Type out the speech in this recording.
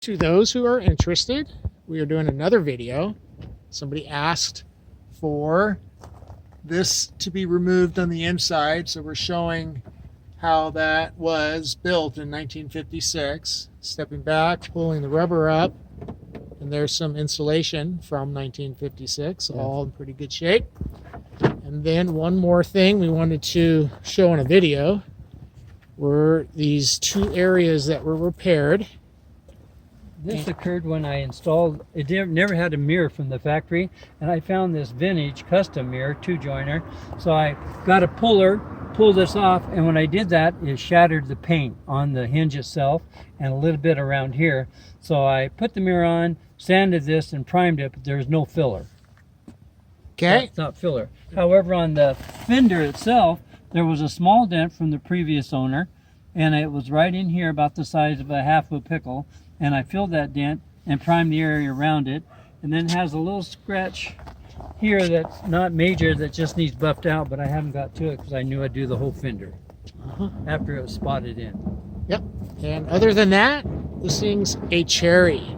To those who are interested, we are doing another video. Somebody asked for this to be removed on the inside, so we're showing how that was built in 1956. Stepping back, pulling the rubber up, and there's some insulation from 1956, all in pretty good shape. And then one more thing we wanted to show in a video were these two areas that were repaired. This occurred when I installed, it never had a mirror from the factory, and I found this vintage custom mirror, two-joiner. So I got a puller, pulled this off, and when I did that, it shattered the paint on the hinge itself and a little bit around here. So I put the mirror on, sanded this, and primed it, but there's no filler. Okay. It's not filler. However, on the fender itself, there was a small dent from the previous owner, and it was right in here about the size of a half a pickle. And I filled that dent and primed the area around it, and then it has a little scratch here that's not major, that just needs buffed out, but I haven't got to it because I knew I'd do the whole fender after it was spotted in. Yep. And other than that, this thing's a cherry.